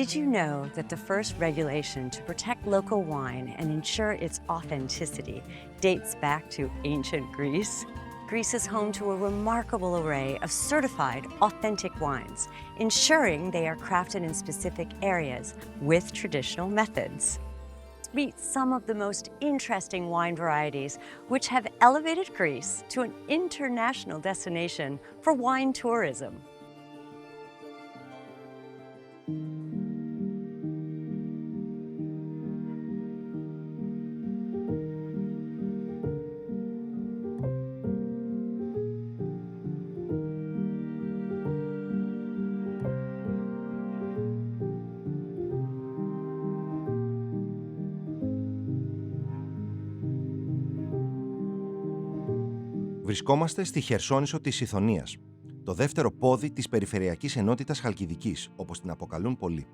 Did you know that the first regulation to protect local wine and ensure its authenticity dates back to ancient Greece? Greece is home to a remarkable array of certified, authentic wines, ensuring they are crafted in specific areas with traditional methods. Meet some of the most interesting wine varieties which have elevated Greece to an international destination for wine tourism. Βρισκόμαστε στη Χερσόνησο της Σιθωνίας, το δεύτερο πόδι της Περιφερειακής Ενότητας Χαλκιδικής, όπως την αποκαλούν πολλοί.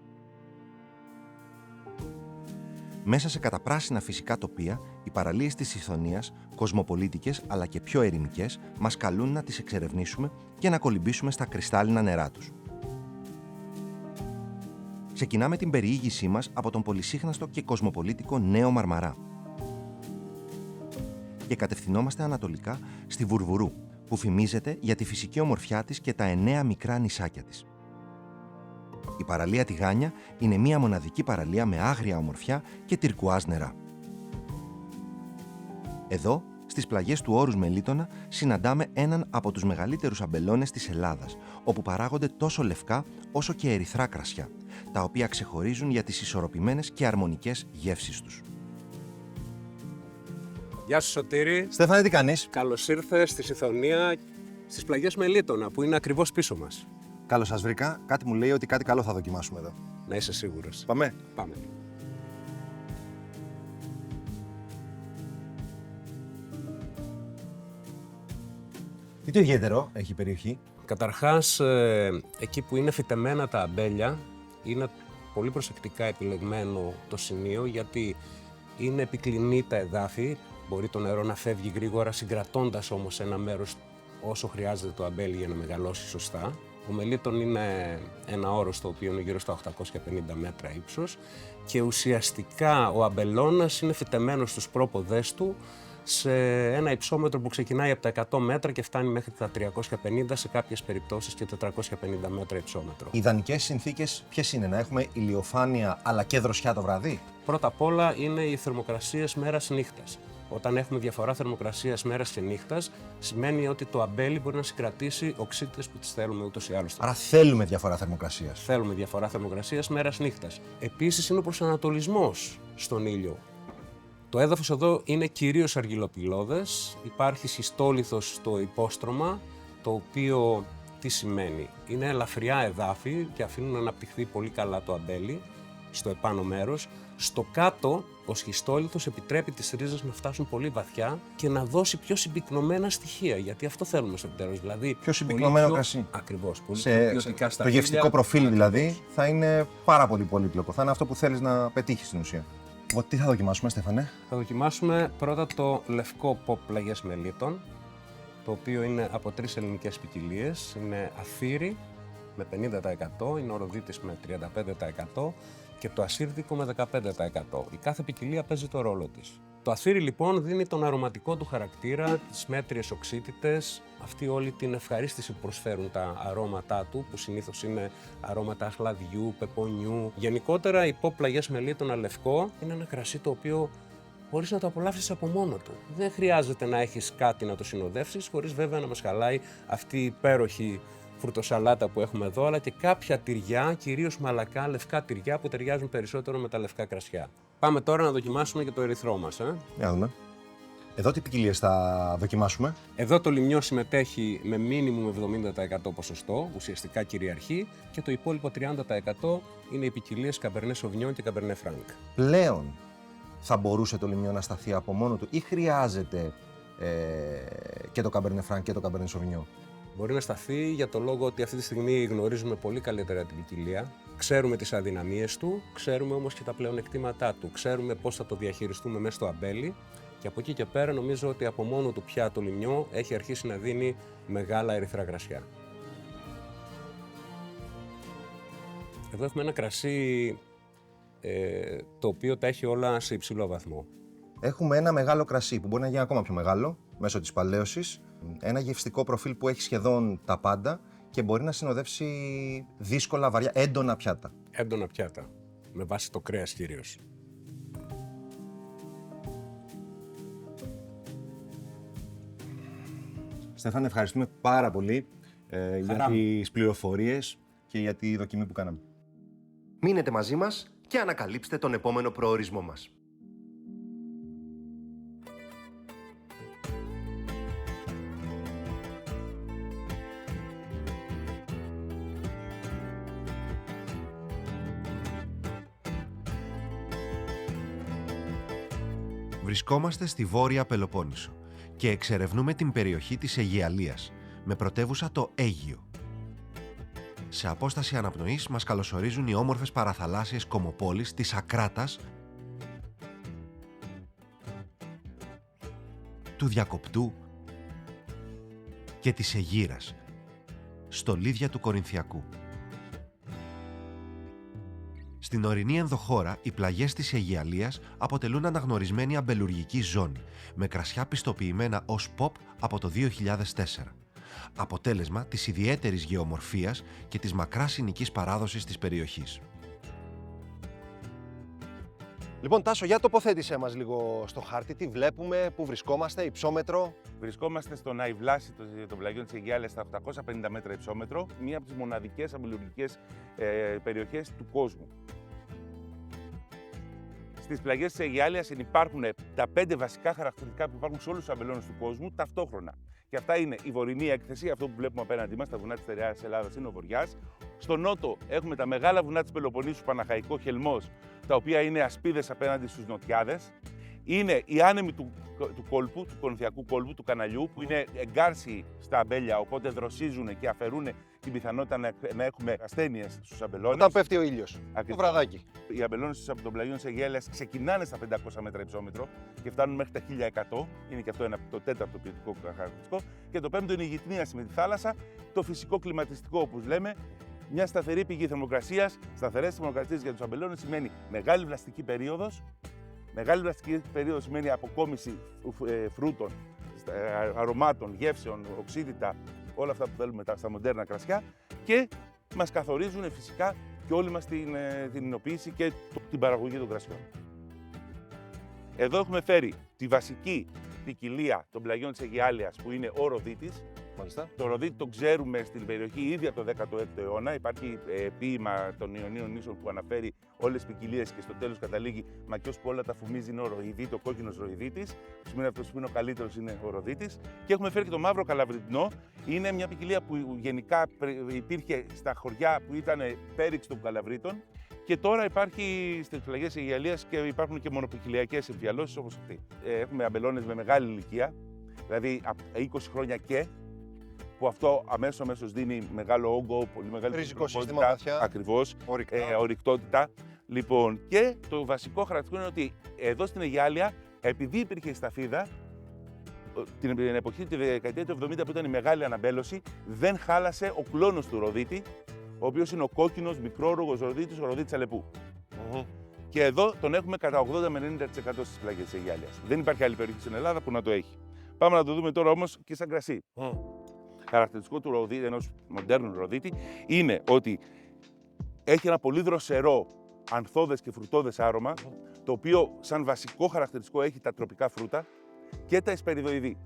Μέσα σε καταπράσινα φυσικά τοπία, οι παραλίες της Σιθωνίας, κοσμοπολίτικες αλλά και πιο ερημικές, μας καλούν να τις εξερευνήσουμε και να κολυμπήσουμε στα κρυστάλλινα νερά τους. Ξεκινάμε την περιήγησή μας από τον πολυσύχναστο και κοσμοπολίτικο Νέο Μαρμαρά και κατευθυνόμαστε ανατολικά στη Βουρβουρού, που φημίζεται για τη φυσική ομορφιά της και τα 9 μικρά νησάκια της. Η παραλία Τηγάνια είναι μια μοναδική παραλία με άγρια ομορφιά και τυρκουάζ νερά. Εδώ, στις πλαγιές του Όρους Μελίτωνα, συναντάμε έναν από τους μεγαλύτερους αμπελώνες της Ελλάδας, όπου παράγονται τόσο λευκά όσο και ερυθρά κρασιά, τα οποία ξεχωρίζουν για τις ισορροπημένες και αρμονικές γεύσεις τους. Γεια σου Σωτήρη. Στέφανε, τι κάνεις? Καλώς ήρθες στη Σιθωνία, στις πλαγιές Μελίτωνα, που είναι ακριβώς πίσω μας. Καλώς σας βρήκα. Κάτι μου λέει ότι κάτι καλό θα δοκιμάσουμε εδώ. Να είσαι σίγουρος. Πάμε. Πάμε. Τι το ιδιαίτερο έχει η περιοχή? Καταρχάς, εκεί που είναι φυτεμένα τα αμπέλια, είναι πολύ προσεκτικά επιλεγμένο το σημείο, γιατί είναι επικλινή τα εδάφη, μπορεί το νερό να φεύγει γρήγορα, συγκρατώντας όμως ένα μέρος όσο χρειάζεται το αμπέλι για να μεγαλώσει σωστά. Ο Μελίτων είναι ένα όρος το οποίο είναι γύρω στα 850 μέτρα ύψος και ουσιαστικά ο αμπελώνας είναι φυτεμένος στους πρόποδές του σε ένα υψόμετρο που ξεκινάει από τα 100 μέτρα και φτάνει μέχρι τα 350, σε κάποιες περιπτώσεις και 450 μέτρα υψόμετρο. Οι ιδανικές συνθήκες ποιες είναι? Να έχουμε ηλιοφάνεια αλλά και δροσιά το βράδυ? Πρώτα απ' όλα είναι οι θερμοκρασίες μέρας-νύχτας. Όταν έχουμε διαφορά θερμοκρασίας μέρας και νύχτας, σημαίνει ότι το αμπέλι μπορεί να συγκρατήσει οξύτητες που τις θέλουμε ούτως ή άλλως. Άρα θέλουμε διαφορά θερμοκρασίας. Θέλουμε διαφορά θερμοκρασίας μέρας-νύχτας. Επίσης είναι ο προσανατολισμός στον ήλιο. Το έδαφος εδώ είναι κυρίως αργυλοπυλώδες, υπάρχει σχιστόλιθος στο υπόστρωμα, το οποίο τι σημαίνει? Είναι ελαφριά εδάφη και αφήνουν να αναπτυχθεί πολύ καλά το αμπέλι στο επάνω μέρος. Στο κάτω, ο σχιστόλιθος επιτρέπει τις ρίζες να φτάσουν πολύ βαθιά και να δώσει πιο συμπυκνωμένα στοιχεία, γιατί αυτό θέλουμε στο τέλος. Δηλαδή, πιο συμπυκνωμένο κρασί. Ακριβώς. Πολύ ποιοτικά το γευστικό προφίλ δηλαδή θα είναι πάρα πολύ πολύπλοκο. Θα είναι αυτό που θέλεις να πετύχεις στην ουσία. Τι θα δοκιμάσουμε, Στέφανε? Θα δοκιμάσουμε πρώτα το λευκό pop πλαγιές Μελίτων, το οποίο είναι από 3 ελληνικές ποικιλίες. Είναι αθήρι με 50%, είναι ο ροδίτης με 35% και το ασύρδικο με 15%. Η κάθε ποικιλία παίζει το ρόλο της. Το αθήρι λοιπόν δίνει τον αρωματικό του χαρακτήρα, τις μέτριες οξύτητες, αυτή όλη την ευχαρίστηση που προσφέρουν τα αρώματά του, που συνήθως είναι αρώματα αχλαδιού, πεπονιού. Γενικότερα η pop πλαγιές Μελίτωνα λευκό είναι ένα κρασί το οποίο μπορείς να το απολαύσεις από μόνο του. Δεν χρειάζεται να έχεις κάτι να το συνοδεύσεις, χωρίς βέβαια να μας χαλάει αυτή η υπέροχη φρουτοσαλάτα που έχουμε εδώ, αλλά και κάποια τυριά, κυρίως μαλακά, λευκά τυριά που ταιριάζουν περισσότερο με τα λευκά κρασιά. Πάμε τώρα να δοκιμάσουμε και το ερυθρό μας. Για δούμε. Εδώ τι ποικιλίες θα δοκιμάσουμε? Εδώ το λιμνιό συμμετέχει με μίνιμουμ 70% ποσοστό, ουσιαστικά κυριαρχεί, και το υπόλοιπο 30% είναι οι ποικιλίες Cabernet Sauvignon και Cabernet Franc. Πλέον θα μπορούσε το λιμνιό να σταθεί από μόνο του ή χρειάζεται και το Cabernet Franc και το Cabernet Sauvignon? Μπορεί να σταθεί για το λόγο ότι αυτή τη στιγμή γνωρίζουμε πολύ καλύτερα την ποικιλία, ξέρουμε τις αδυναμίες του, ξέρουμε όμως και τα πλεονεκτήματά του, ξέρουμε πώς θα το διαχειριστούμε μέσα στο αμπέλι και από εκεί και πέρα νομίζω ότι από μόνο του πια το λιμνιό έχει αρχίσει να δίνει μεγάλα ερυθρά κρασιά. Εδώ έχουμε ένα κρασί το οποίο τα έχει όλα σε υψηλό βαθμό. Έχουμε ένα μεγάλο κρασί που μπορεί να γίνει ακόμα πιο μεγάλο μέσω της παλαίωσης. Ένα γευστικό προφίλ που έχει σχεδόν τα πάντα και μπορεί να συνοδεύσει δύσκολα, βαριά, έντονα πιάτα. Έντονα πιάτα, με βάση το κρέας κυρίως. Στέφανε, ευχαριστούμε πάρα πολύ για τις πληροφορίες και για τη δοκιμή που κάναμε. Μείνετε μαζί μας και ανακαλύψτε τον επόμενο προορισμό μας. Βρισκόμαστε στη Βόρεια Πελοπόννησο και εξερευνούμε την περιοχή της Αιγιαλίας, με πρωτεύουσα το Αίγιο. Σε απόσταση αναπνοής μας καλωσορίζουν οι όμορφες παραθαλάσσιες κομοπόλεις της Ακράτας, του Διακοπτού και της Αιγύρας, στολίδια του Κορινθιακού. Στην ορεινή ενδοχώρα, οι πλαγιές της Αιγιαλίας αποτελούν αναγνωρισμένη αμπελουργική ζώνη, με κρασιά πιστοποιημένα ως POP από το 2004. Αποτέλεσμα της ιδιαίτερης γεωμορφίας και της μακράς συνοικής παράδοσης της περιοχής. Λοιπόν, Τάσο, για τοποθέτησέ μας λίγο στο χάρτη. Τι βλέπουμε, πού βρισκόμαστε, υψόμετρο. Βρισκόμαστε στον Αϊβλάση των πλαγιών της Αιγιάλειας στα 850 μέτρα υψόμετρο, μία από τις μοναδικές αμπελουργικές περιοχές του κόσμου. Στις πλαγιές της Αιγιάλειας υπάρχουν τα 5 βασικά χαρακτηριστικά που υπάρχουν σε όλους τους αμπελώνες του κόσμου ταυτόχρονα. Και αυτά είναι η βορεινή έκθεση, αυτό που βλέπουμε απέναντί μας, τα βουνά της Στερεάς Ελλάδας είναι ο Βοριάς. Στο νότο έχουμε τα μεγάλα βουνά της Πελοποννήσου, Παναχαϊκό, Χελμός, τα οποία είναι ασπίδες απέναντι στους νοτιάδες. Είναι οι άνεμοι του κόλπου, του Κορινθιακού κόλπου, του καναλιού, που είναι εγκάρσιοι στα αμπέλια, οπότε δροσίζουν και αφαιρούν την πιθανότητα να έχουμε ασθένειες στους αμπελώνες. Όταν πέφτει ο ήλιος, το βραδάκι. Οι αμπελώνες από τον πλαγιών της Αιγιάλειας ξεκινάνε στα 500 μέτρα υψόμετρο και φτάνουν μέχρι τα 1100. Είναι και αυτό το τέταρτο ποιοτικό χαρακτηριστικό. Και το πέμπτο είναι η γυτνίαση με τη θάλασσα, το φυσικό κλιματιστικό, όπως λέμε. Μια σταθερή πηγή θερμοκρασίας. Σταθερές θερμοκρασίες για τους αμπελώνες σημαίνει μεγάλη βλαστική περίοδος. Μεγάλη βλαστική περίοδος σημαίνει αποκόμιση φρούτων, αρωμάτων, γεύσεων, οξύτητα, όλα αυτά που θέλουμε στα μοντέρνα κρασιά και μας καθορίζουν φυσικά και όλη μας την εινοποίηση και την παραγωγή των κρασιών. Εδώ έχουμε φέρει τη βασική ποικιλία των πλαγιών της Αιγιάλειας που είναι ο Ροδίτης. Μάλιστα. Το Ροδίτη το ξέρουμε στην περιοχή ήδη από το 16ο αιώνα. Υπάρχει ποίημα των Ιωνίων νήσων που αναφέρει όλες τις ποικιλίες και στο τέλος καταλήγει «Μα κι ώσπου όλα τα φουμίζει είναι ο Ροϊδίτη, ο κόκκινος Ροϊδίτης», που σημαίνει αυτός που είναι ο καλύτερος είναι ο Ροδίτης. Και έχουμε φέρει και το μαύρο καλαβριτινό. Είναι μια ποικιλία που γενικά υπήρχε στα χωριά που ήταν πέριξ των καλαβρίτων. Και τώρα υπάρχει στις πλαγιές της Αιγιαλίας και υπάρχουν και μονοποικιλιακές εμφιαλώσεις όπως αυτή. Έχουμε αμπελώνες με μεγάλη ηλικία, δηλαδή από 20 χρόνια και, που αυτό αμέσως δίνει μεγάλο όγκο, πολύ μεγάλη ριζικό σύστημα, βαθιά. Ακριβώς, ορυκτότητα. Λοιπόν, και το βασικό χαρακτηριστικό είναι ότι εδώ στην Αιγιάλεια, επειδή υπήρχε η σταφίδα, την εποχή τη δεκαετία του 70 που ήταν η μεγάλη αναμπέλωση, δεν χάλασε ο κλόνος του Ροδίτη, ο οποίος είναι ο κόκκινος μικρόρογος Ροδίτης, ο Ροδίτης Αλεπού. Και εδώ τον έχουμε κατά 80 με 90% στις πλαγιές της Αιγιάλειας. Δεν υπάρχει άλλη περιοχή στην Ελλάδα που να το έχει. Πάμε να το δούμε τώρα όμως και σαν κρασί. Χαρακτηριστικό του Ροδίτη, ενός μοντέρνου Ροδίτη, είναι ότι έχει ένα πολύ δροσερό ανθόδες και φρουτόδες άρωμα, το οποίο σαν βασικό χαρακτηριστικό έχει τα τροπικά φρούτα και τα εσπεριδοειδή.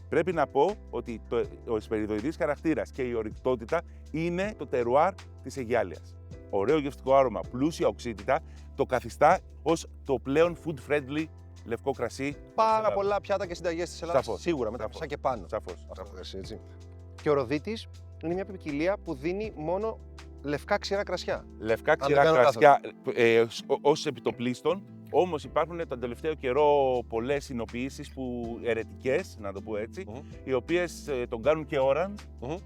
Πρέπει να πω ότι ο εσπεριδοειδής χαρακτήρας και η ορυκτότητα είναι το τερουάρ της Αιγιάλειας. Ωραίο γευστικό άρωμα, πλούσια οξύτητα, το καθιστά ως το πλέον food-friendly λευκό κρασί. Πάρα πολλά πιάτα και συνταγές της Ελλάδας. Σαφώς. Σίγουρα, με τα πισά και πάνω. Σαφώς. Έτσι. Και ο Ροδίτης είναι μια ποικιλία που δίνει μόνο λευκά ξηρά κρασιά. Λευκά ξηρά κρασιά ως επιτοπλίστων. Όμως υπάρχουν τον τελευταίο καιρό πολλές συνοποιήσεις αιρετικές, να το πω έτσι, οι οποίες τον κάνουν και orange,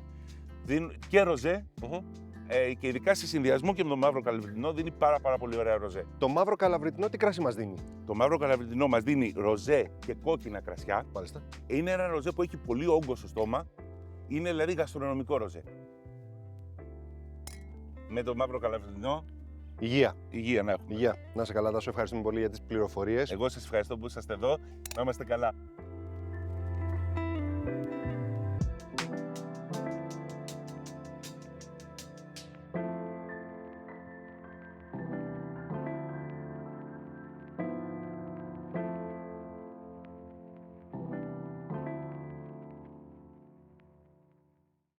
δίνουν και ροζέ, και ειδικά σε συνδυασμό και με το μαύρο καλαβριτινό δίνει πάρα πολύ ωραία ροζέ. Το μαύρο καλαβριτινό τι κρασί μας δίνει? Το μαύρο καλαβριτινό μας δίνει ροζέ και κόκκινα κρασιά. Μάλιστα. Είναι ένα ροζέ που έχει πολύ όγκο στο στόμα, είναι δηλαδή γαστρονομικό ροζέ. Με το μαύρο καλαβριτινό Υγεία. Υγεία να έχουμε. Υγεία. Να σε καλά, Τάσο. Ευχαριστούμε πολύ για τις πληροφορίες. Εγώ σας ευχαριστώ που είσαστε εδώ. Να είμαστε καλά.